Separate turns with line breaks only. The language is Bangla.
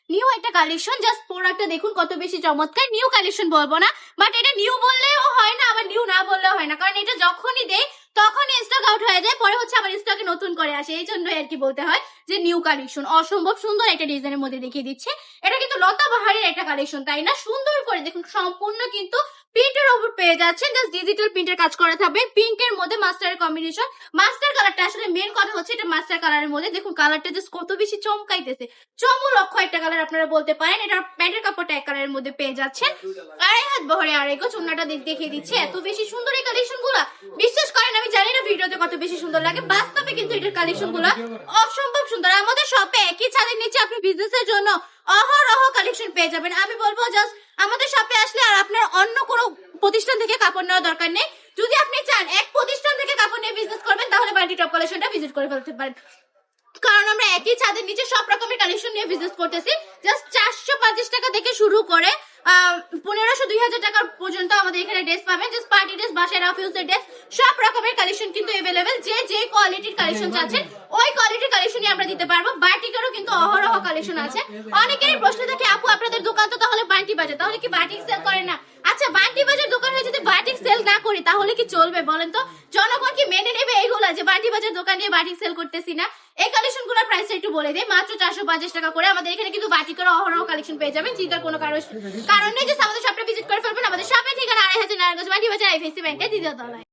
নিউ একটা কালেকশন, জাস্ট প্রোডাক্টটা দেখুন কত বেশি চমৎকার। নিউ কালেকশন বলবো না, বাট এটা নিউ বললেও হয় না, আবার নিউ না বললেও হয় না, কারণ এটা যখনই দেয় তখনই স্টক আউট হয়ে যায়, পরে হচ্ছে আবার স্টকে নতুন করে আসে, এই জন্যই আর কি বলতে হয় যে নিউ কালেকশন। অসম্ভব সুন্দর একটা ডিজাইনের মধ্যে দেখিয়ে দিচ্ছে। এটা কিন্তু লতা বাহারের একটা কালেকশন, তাই না? সুন্দর করে দেখুন, সম্পূর্ণ কিন্তু প্রিন্টের ওপর পেয়ে যাচ্ছেন, জাস্ট ডিজিটাল প্রিন্টের কাজ করা থাকবে, পিঙ্কের মধ্যে মাস্টারের কম্বিনেশন। মাস্টার কালারটা আসলে মেন কথা হচ্ছে এটা মাস্টার কালারের মধ্যে, দেখুন কালারটা জাস্ট কত বেশি চমকাইতেছে, চমলক্ষ একটা কালার আপনারা বলতে পারেন। এটা প্যান্টের কাপড়টা এক কালারের মধ্যে পেয়ে যাচ্ছেন, 2.5 হাত বহরে আড়াই গজ ওন্নাটা দেখিয়ে দিচ্ছে। এত বেশি সুন্দর এই কালেকশন গুলা, বিশ্বাস করেন আমি জানি না ভিডিওতে কত বেশি সুন্দর লাগে, বাস্তবে কিন্তু এটার কালেকশন গুলা অসম্ভব সুন্দর। আমাদের শপে একই ছাদের নিচে আপনি বিজনেসের জন্য অহরহ কালেকশন পেয়ে যাবেন। আমি বলবো জাস্ট আমাদের শপে আসলে আর আপনার অন্য কোনো প্রতিষ্ঠান থেকে কাপড় নেওয়ার দরকার নেই। যদি আপনি চান এক প্রতিষ্ঠান থেকে কাপড় নিয়ে বিজনেস করবেন, তাহলে বান্টি টপ কালেকশনটা ভিজিট করে ফেলতে পারেন, কারণ আমরা একই ছাদের নিচে সব রকমের কালেকশন নিয়ে বিজনেস করতেছি। জাস্ট 450 টাকা থেকে শুরু করে 1500-2000 টাকা পর্যন্ত আমাদের এখানে ড্রেস পাবেন। জাস্ট পার্টি ড্রেস, বাসায় অফিসের ড্রেস, সব রকমের কালেকশন কিন্তু अवेलेबल। যে কোয়ালিটির কালেকশন চাচ্ছেন ওই কোয়ালিটির কালেকশনই আমরা দিতে পারবো। বাটিকেরও কিন্তু অহরহ কালেকশন আছে। অনেকেরই প্রশ্ন থাকে, আপু আপনাদের দোকান তো তাহলে বান্টি বাজার, তাহলে কি বাটিক সেল করেন না? আচ্ছা, বান্টি বাজার দোকান হয়ে যদি বাটিক সেল না করি তাহলে কি চলবে বলেন তো? জনগণ কি মেনে নেবে এইগুলা যে বান্টি বাজার দোকান নিয়ে বাটিক সেল করতেছি না? এই কালেকশন গুলোর প্রাইস একটু বলে দেয়, মাত্র 450 টাকা করে। আমাদের এখানে কিন্তু বাটিকের অহরহ কালেকশন পেয়ে যাবেন, চিন্তার কোনো কারণ নেই। যে আমাদের শপটা ভিজিট করে ফেলবেন। আমাদের শপের ঠিকানা 2.5 হাজার নারায়ণগঞ্জ বান্টি বাজার, আইএফএসসি ব্যাংকের দ্বিতীয় তলায়।